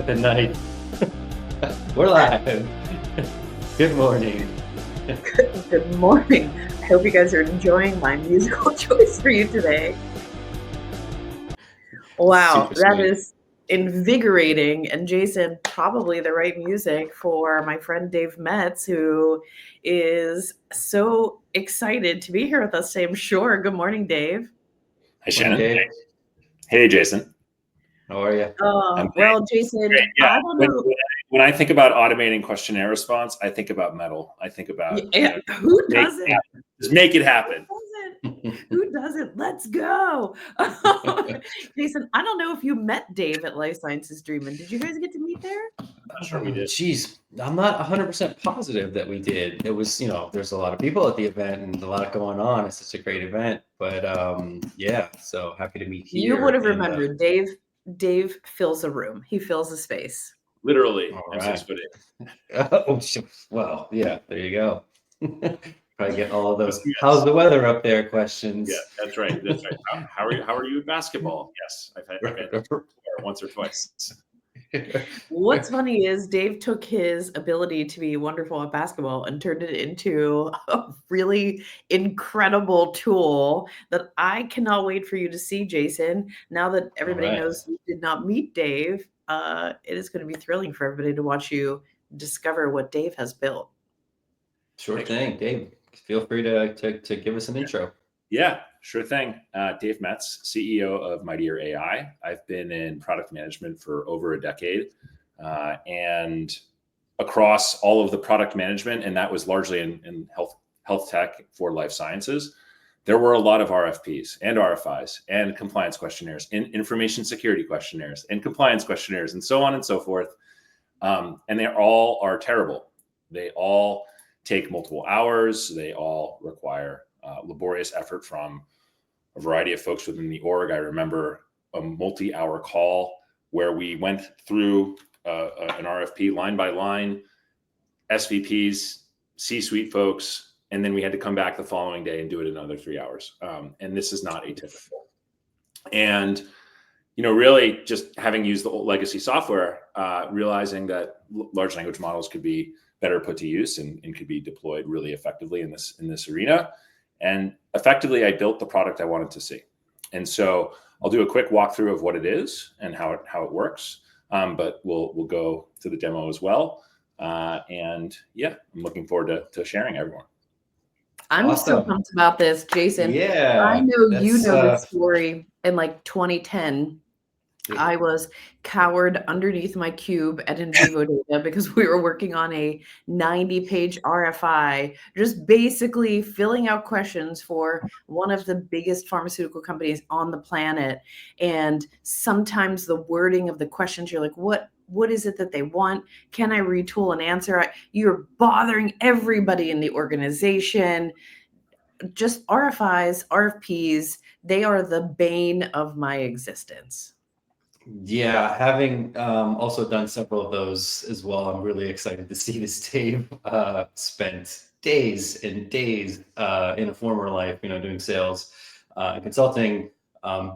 of the night. We're live. Good morning. Good morning. I hope you guys are enjoying my musical choice for you today. Wow, that is invigorating. And Jason, probably the right music for my friend Dave Metz, who is so excited to be here with us today, I'm sure. Good morning, Dave. Hi, Shannon. Dave. Hey, Jason. How are you? Well, Jason, yeah. I don't know. When I think about automating questionnaire response, I think about metal. I think about who doesn't? Just make it happen. Who doesn't? Let's go. Jason, I don't know if you met Dave at Life Sciences Dreamin'. Did you guys get to meet there? I'm sure we did. Geez, I'm not 100% positive that we did. It was, there's a lot of people at the event and a lot going on. It's such a great event. But yeah, so happy to meet here. You would have remembered. Dave fills a room. He fills a space. Literally. All I'm right. 6 foot 8. Well, yeah, there you go. Probably get all of those "how's the weather up there" questions. Yeah, that's right. How are you at basketball? Yes, I've had once or twice. What's funny is Dave took his ability to be wonderful at basketball and turned it into a really incredible tool that I cannot wait for you to see, Jason. Now that everybody knows you did not meet Dave, it is going to be thrilling for everybody to watch you discover what Dave has built. Sure thing, Dave. Feel free to give us an intro. Yeah, sure thing. Dave Metz, CEO of Mightier AI. I've been in product management for over a decade, and across all of the product management, and that was largely in health tech for life sciences. There were a lot of RFPs and RFIs and compliance questionnaires, and information security questionnaires and compliance questionnaires, and so on and so forth. And they all are terrible. They all take multiple hours. They all require laborious effort from a variety of folks within the org. I remember a multi-hour call where we went through an RFP line by line, SVPs, C-suite folks, and then we had to come back the following day and do it another 3 hours. And this is not atypical. And really just having used the old legacy software, realizing that large language models could be better put to use and could be deployed really effectively in this arena. And effectively, I built the product I wanted to see. And so I'll do a quick walkthrough of what it is and how it works. But we'll go to the demo as well. And yeah, I'm looking forward to sharing everyone. I'm so pumped about this, Jason. Yeah, I know you know this story in like 2010. I was cowered underneath my cube at InVivo Data because we were working on a 90-page RFI, just basically filling out questions for one of the biggest pharmaceutical companies on the planet. And sometimes the wording of the questions, you're like, what is it that they want? Can I retool an answer? You're bothering everybody in the organization. Just RFIs, RFPs, they are the bane of my existence. Yeah, having also done several of those as well, I'm really excited to see this Dave spent days and days in a former life, doing sales and consulting,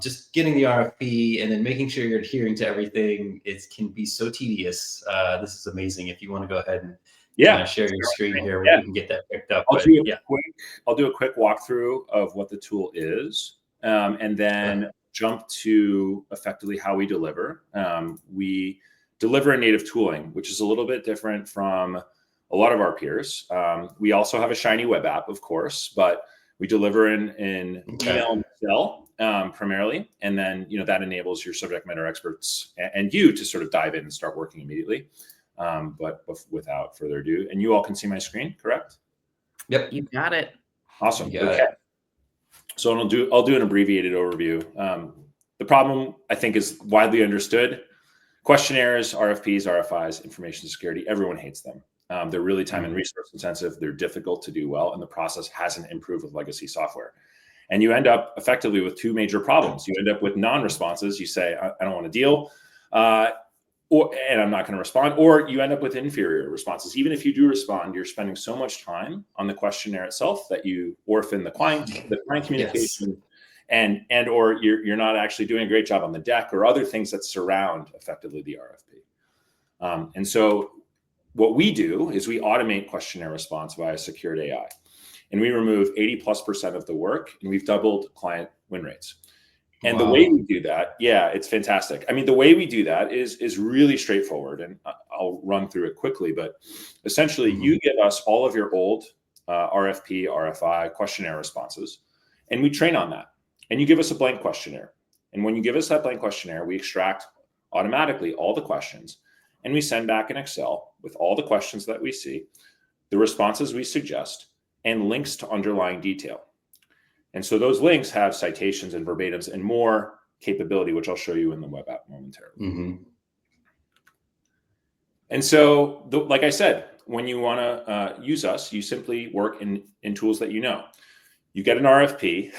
just getting the RFP and then making sure you're adhering to everything. It can be so tedious. This is amazing. If you want to go ahead and share your screen here, we can get that picked up. I'll do a quick walkthrough of what the tool is, and then jump to effectively how we deliver. We deliver in native tooling, which is a little bit different from a lot of our peers. We also have a shiny web app, of course, but we deliver in email and Excel primarily. And then, that enables your subject matter experts and you to sort of dive in and start working immediately. But without further ado, and you all can see my screen, correct? Yep. You got it. Awesome. Okay. So I'll do an abbreviated overview. The problem, I think, is widely understood. Questionnaires, RFPs, RFIs, information security, everyone hates them. They're really time and resource intensive. They're difficult to do well, and the process hasn't improved with legacy software. And you end up effectively with two major problems. You end up with non-responses. You say, I don't want to deal, and I'm not going to respond, or you end up with inferior responses. Even if you do respond, you're spending so much time on the questionnaire itself that you orphan the client communication, and or you're not actually doing a great job on the deck or other things that surround effectively the RFP. And so what we do is we automate questionnaire response via secured AI, and we remove 80+% of the work, and we've doubled client win rates. And the way we do that, yeah, it's fantastic. I mean, the way we do that is really straightforward, and I'll run through it quickly. But essentially, you give us all of your old RFP, RFI questionnaire responses, and we train on that. And you give us a blank questionnaire. And when you give us that blank questionnaire, we extract automatically all the questions, and we send back an Excel with all the questions that we see, the responses we suggest, and links to underlying detail. And so those links have citations and verbatims and more capability, which I'll show you in the web app momentarily. And so, like I said, when you want to use us, you simply work in tools that you know. You get an RFP,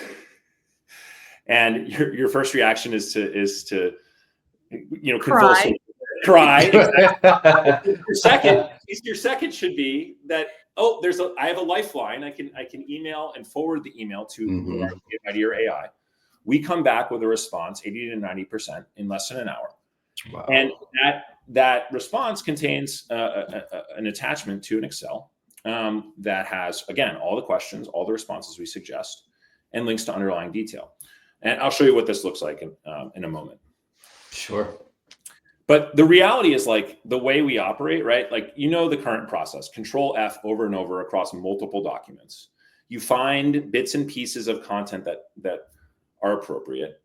and your first reaction is to cry. Your second should be that, oh, I have a lifeline. I can email and forward the email to MightierAI. We come back with a response, 80 to 90% in less than an hour. Wow. And that response contains an attachment to an Excel that has, again, all the questions, all the responses we suggest, and links to underlying detail. And I'll show you what this looks like in a moment. Sure. But the reality is, like, the way we operate, right? Like, the current process, Control F over and over across multiple documents. You find bits and pieces of content that are appropriate,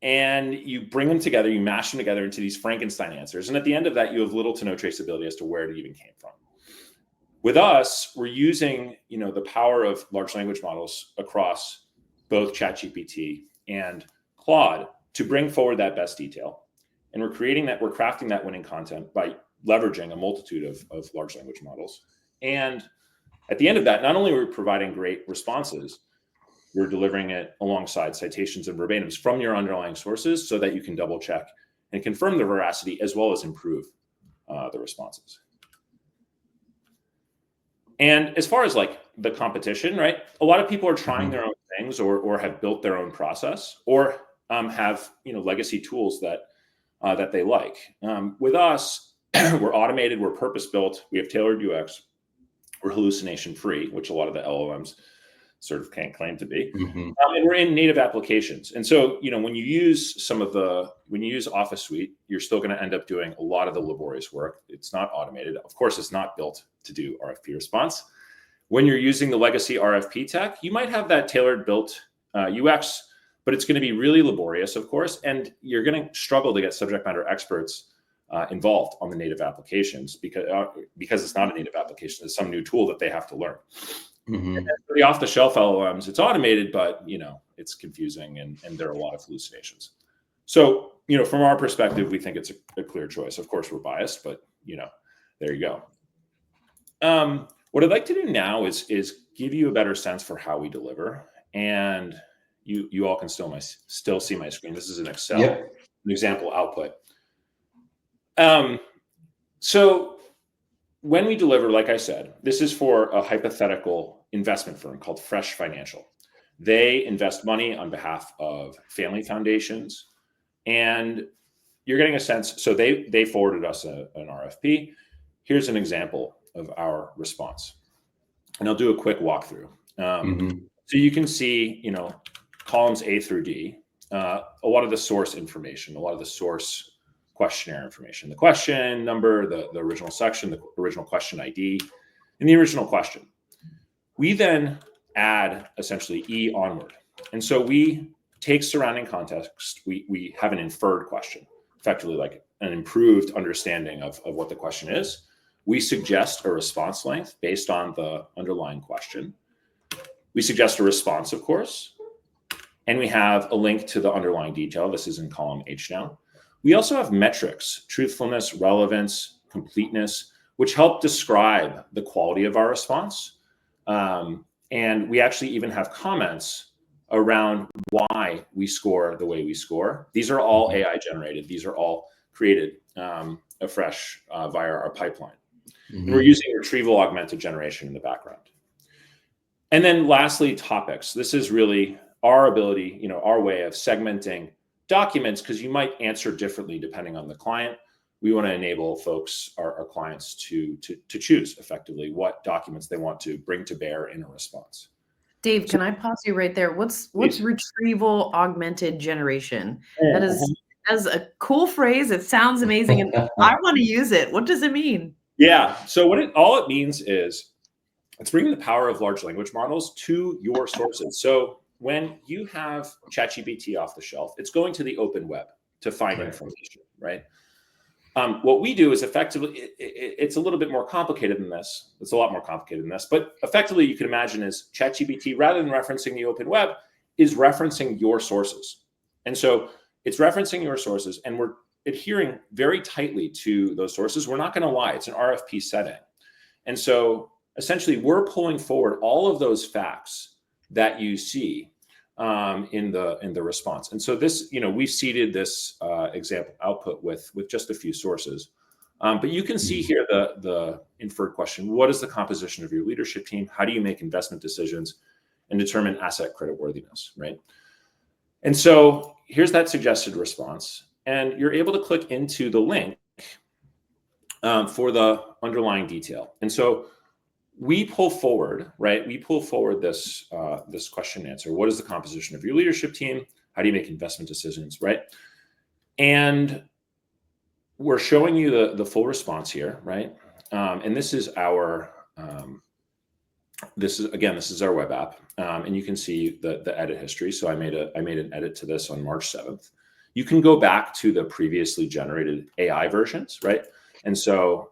and you bring them together, you mash them together into these Frankenstein answers. And at the end of that, you have little to no traceability as to where it even came from. With us, we're using, the power of large language models across both ChatGPT and Claude to bring forward that best detail. And we're crafting that winning content by leveraging a multitude of large language models. And at the end of that, not only are we providing great responses, we're delivering it alongside citations and verbatims from your underlying sources so that you can double check and confirm the veracity as well as improve the responses. And as far as like the competition, right? A lot of people are trying their own things or have built their own process or have, legacy tools that they like. With us, we're automated, we're purpose-built, we have tailored UX, we're hallucination-free, which a lot of the LLMs sort of can't claim to be. And we're in native applications. And so, when you use Office Suite, you're still going to end up doing a lot of the laborious work. It's not automated. Of course, it's not built to do RFP response. When you're using the legacy RFP tech, you might have that tailored built UX, but it's going to be really laborious, of course, and you're going to struggle to get subject matter experts involved on the native applications because it's not a native application. It's some new tool that they have to learn. And for the off-the-shelf LLMs, it's automated, but it's confusing and there are a lot of hallucinations. So from our perspective, we think it's a clear choice. Of course, we're biased, but there you go. What I'd like to do now is give you a better sense for how we deliver, and you all can still see my screen. This is an Excel, an example output. So when we deliver, like I said, this is for a hypothetical investment firm called Fresh Financial. They invest money on behalf of family foundations, and you're getting a sense. So they forwarded us an RFP. Here's an example of our response, and I'll do a quick walkthrough. So you can see, columns A through D, a lot of the source information, a lot of the source questionnaire information, the question number, the original section, the original question ID, and the original question. We then add essentially E onward. And so we take surrounding context, we have an inferred question, effectively like an improved understanding of what the question is. We suggest a response length based on the underlying question. We suggest a response, of course, and we have a link to the underlying detail. This is in column H now. We also have metrics, truthfulness, relevance, completeness, which help describe the quality of our response. And we actually even have comments around why we score the way we score. These are all AI generated. These are all created afresh via our pipeline. We're using retrieval augmented generation in the background. And then lastly, topics. This is really our ability, our way of segmenting documents, because you might answer differently depending on the client. we want to enable folks, our clients, to choose effectively what documents they want to bring to bear in a response. Dave, can I pause you right there? What's retrieval augmented generation? That is a cool phrase. It sounds amazing, and I want to use it. What does it mean? Yeah. So all it means is it's bringing the power of large language models to your sources. So when you have ChatGPT off the shelf, it's going to the open web to find information, right? What we do is effectively, it's a little bit more complicated than this. It's a lot more complicated than this, but effectively you can imagine is ChatGPT, rather than referencing the open web, is referencing your sources. And so it's referencing your sources, and we're adhering very tightly to those sources. We're not going to lie, it's an RFP setting. And so essentially we're pulling forward all of those facts that you see in the response. And so this, we've seeded this example output with just a few sources. But you can see here the inferred question: what is the composition of your leadership team? How do you make investment decisions and determine asset creditworthiness, right? And so here's that suggested response. And you're able to click into the link for the underlying detail. And so we pull forward, right? We pull forward this this question answer. What is the composition of your leadership team? How do you make investment decisions, right? And we're showing you the full response here, right? And this is our this is our web app, and you can see the edit history. So I made an edit to this on March 7th. You can go back to the previously generated AI versions, right? And so,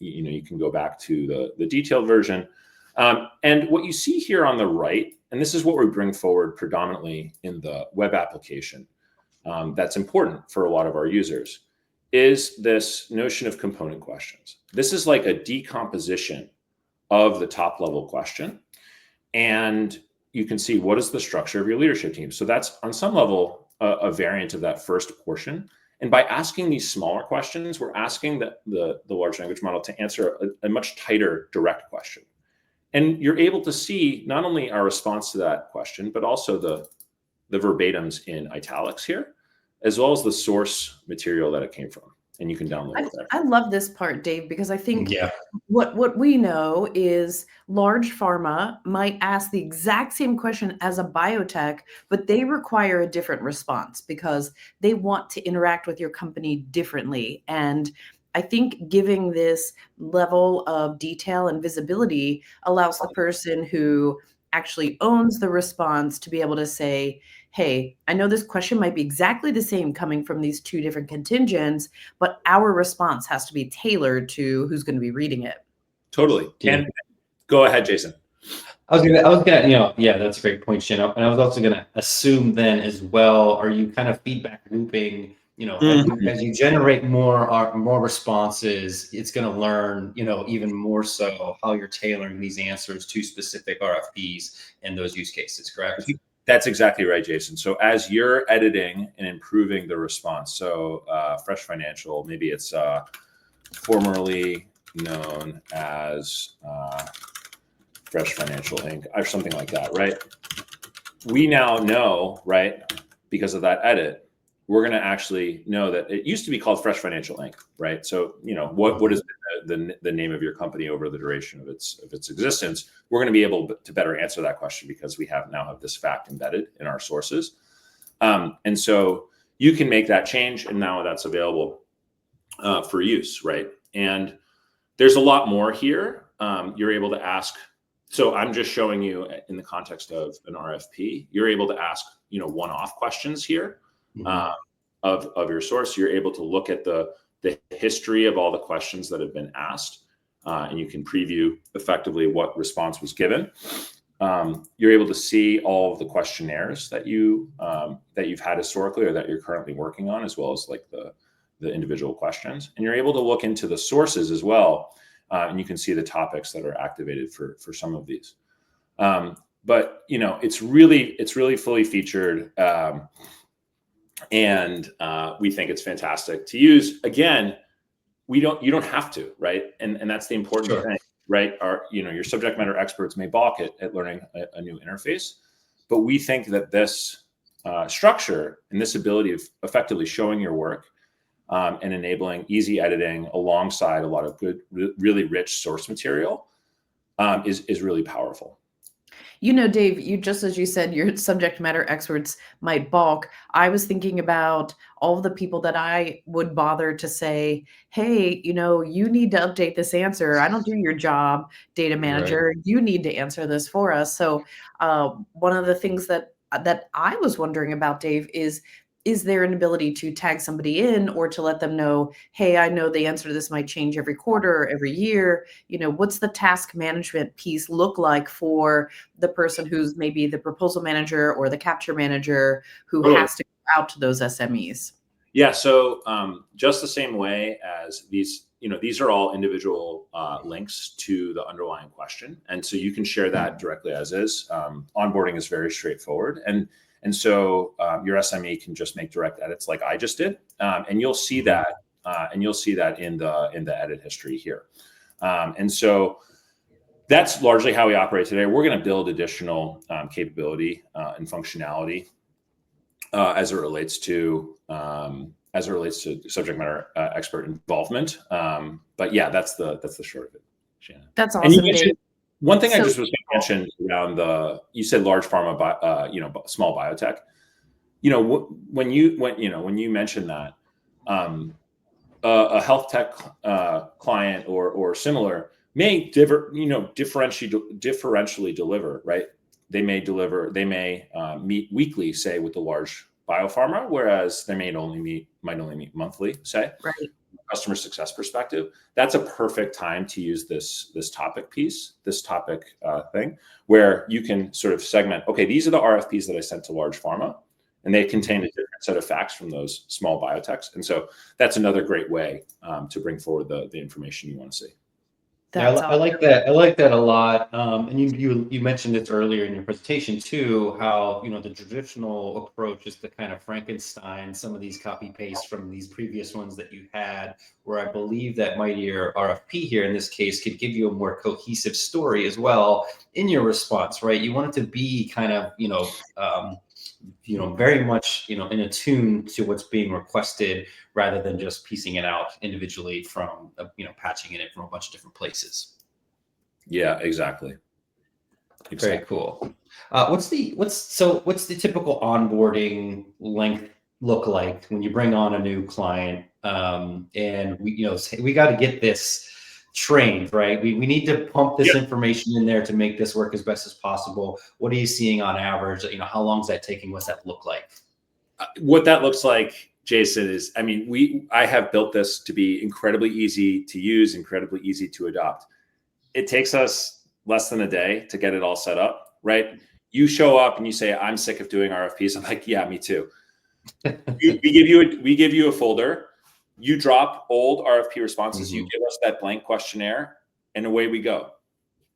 you can go back to the detailed version. And what you see here on the right, and this is what we bring forward predominantly in the web application, that's important for a lot of our users, is this notion of component questions. This is like a decomposition of the top level question. And you can see what is the structure of your leadership team. So that's on some level a variant of that first portion. And by asking these smaller questions, we're asking the large language model to answer a much tighter, direct question. And you're able to see not only our response to that question, but also the verbatims in italics here, as well as the source material that it came from. And you can download it there. I love this part, Dave, because I think what we know is large pharma might ask the exact same question as a biotech, but they require a different response because they want to interact with your company differently. And I think giving this level of detail and visibility allows the person who actually owns the response to be able to say, hey, I know this question might be exactly the same coming from these two different contingents, but our response has to be tailored to who's going to be reading it. Totally. And go ahead, Jason. I was gonna, yeah, that's a great point, Shin. And I was also gonna assume then as well, are you kind of feedback looping, as you generate more responses, it's gonna learn, even more so how you're tailoring these answers to specific RFPs and those use cases, correct? That's exactly right, Jason. So as you're editing and improving the response, so Fresh Financial, maybe it's formerly known as Fresh Financial Inc., or something like that, right? We now know, right, because of that edit, we're going to actually know that it used to be called Fresh Financial Inc., right? So, what is the name of your company over the duration of its existence? We're going to be able to better answer that question because we now have this fact embedded in our sources. And so you can make that change, and now that's available for use, right? And there's a lot more here. You're able to ask. So I'm just showing you in the context of an RFP, you're able to ask, one-off questions here of your source. You're able to look at the history of all the questions that have been asked, and you can preview effectively what response was given. You're able to see all of the questionnaires that you've had historically or that you're currently working on, as well as like the individual questions. And you're able to look into the sources as well. And you can see the topics that are activated for some of these. But it's really fully featured, and we think it's fantastic to use. Again, you don't have to, right? And that's the important thing, right? Your subject matter experts may balk at learning a new interface, but we think that this structure and this ability of effectively showing your work and enabling easy editing alongside a lot of good, really rich source material is really powerful. You know, Dave, you just as you said, your subject matter experts might balk. I was thinking about all of the people that I would bother to say, hey, you know, you need to update this answer. I don't do your job, data manager. Right. You need to answer this for us. So one of the things that I was wondering about, Dave, is there an ability to tag somebody in or to let them know, hey, I know the answer to this might change every quarter or every year. You know, what's the task management piece look like for the person who's maybe the proposal manager or the capture manager who has to go out to those SMEs? Yeah. So just the same way as these, these are all individual links to the underlying question. And so you can share that directly as is. Onboarding is very straightforward. And so your SME can just make direct edits like I just did. And you'll see that in the edit history here. And so that's largely how we operate today. We're going to build additional capability and functionality as it relates to subject matter expert involvement. But yeah, that's the short of it, Shannon. That's awesome, Dave. One thing I just was going to mention around you said large pharma, small biotech. When you mentioned that a health tech client or similar may differentially deliver, right? They may meet weekly, say, with the large biopharma, whereas they might only meet monthly, say. Right. Customer success perspective, that's a perfect time to use this topic thing, where you can sort of segment, okay, these are the RFPs that I sent to large pharma, and they contain a different set of facts from those small biotechs. And so that's another great way to bring forward the information you want to see. Yeah, I like that. I like that a lot. And you mentioned it earlier in your presentation too, how the traditional approach is to kind of Frankenstein some of these copy paste from these previous ones that you had. Where I believe that Mightier RFP here in this case could give you a more cohesive story as well in your response, right? You want it to be kind of very much in attune to what's being requested, rather than just piecing it out individually from patching it from a bunch of different places. Yeah, exactly. Very cool. What's the typical onboarding length look like when you bring on a new client? And we got to get this trained, right? We need to pump this information in there to make this work as best as possible. What are you seeing on average? How long is that taking? What's that look like? What that looks like, Jason, is, I have built this to be incredibly easy to use, incredibly easy to adopt. It takes us less than a day to get it all set up, right? You show up and you say, I'm sick of doing RFPs. I'm like, yeah, me too. we give you a folder. You drop old RFP responses. You give us that blank questionnaire, and away we go.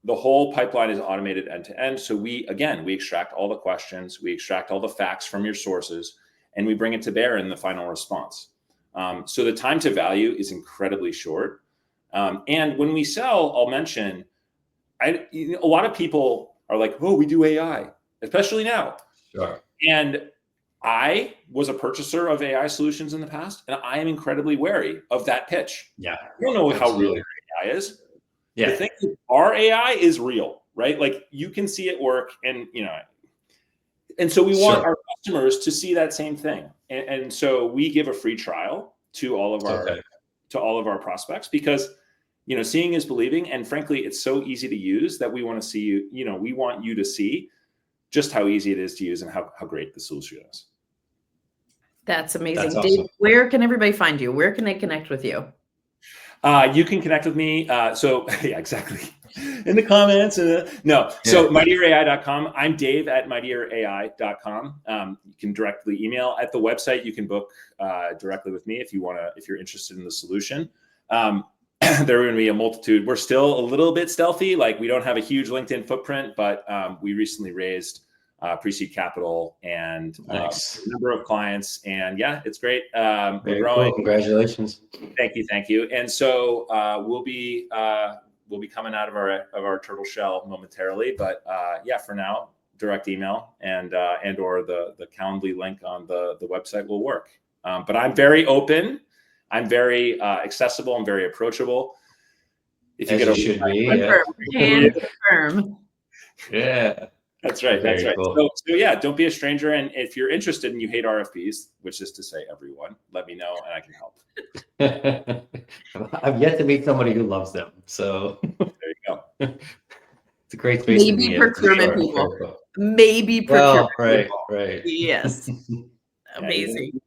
The whole pipeline is automated end to end. So we extract all the questions, we extract all the facts from your sources, and we bring it to bear in the final response. So the time to value is incredibly short. And when we sell, I'll mention, a lot of people are like, oh, we do AI, especially now. Sure. And I was a purchaser of AI solutions in the past, and I am incredibly wary of that pitch. Yeah. I don't know how real AI is. Yeah. The thing is, our AI is real, right? Like, you can see it work, and and so we want our customers to see that same thing. And so we give a free trial to all of our prospects, because seeing is believing, and frankly, it's so easy to use that we want to see you. We want you to see just how easy it is to use and how great the solution is. That's amazing. That's Dave, awesome. where can everybody find you? Where can they connect with you? You can connect with me. So yeah, exactly. In the comments. So MightierAI.com. I'm Dave at MightierAI.com. You can directly email at the website. You can book directly with me if you're interested in the solution. There are going to be a multitude. We're still a little bit stealthy. Like, we don't have a huge LinkedIn footprint, but we recently raised pre-seed capital and a number of clients, and yeah, it's great. We're growing. Cool. Congratulations. Thank you. And so we'll be coming out of our turtle shell momentarily, but yeah, for now, direct email and or the Calendly link on the website will work. But I'm very open. I'm very accessible. I'm very approachable. If you As get you should be. Hand confirm. Yeah. That's right. That's Very right. cool. So yeah, don't be a stranger. And if you're interested and you hate RFPs, which is to say everyone, let me know and I can help. I've yet to meet somebody who loves them. So there you go. It's a great space to Maybe be in. procurement For people. sure. Maybe procurement people. Right. Yes. Amazing.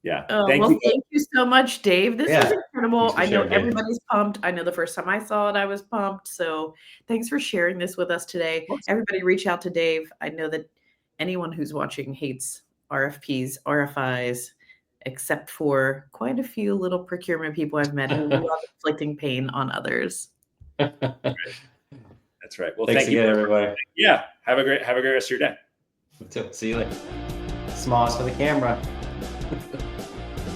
Yeah. Thank you so much, Dave. This was incredible. I know everybody's pumped. I know the first time I saw it, I was pumped. So thanks for sharing this with us today. Everybody reach out to Dave. I know that anyone who's watching hates RFPs, RFIs, except for quite a few little procurement people I've met who love inflicting pain on others. That's right. Well, thanks again, everybody. Yeah. Have a great rest of your day. See you later. Smalls for the camera.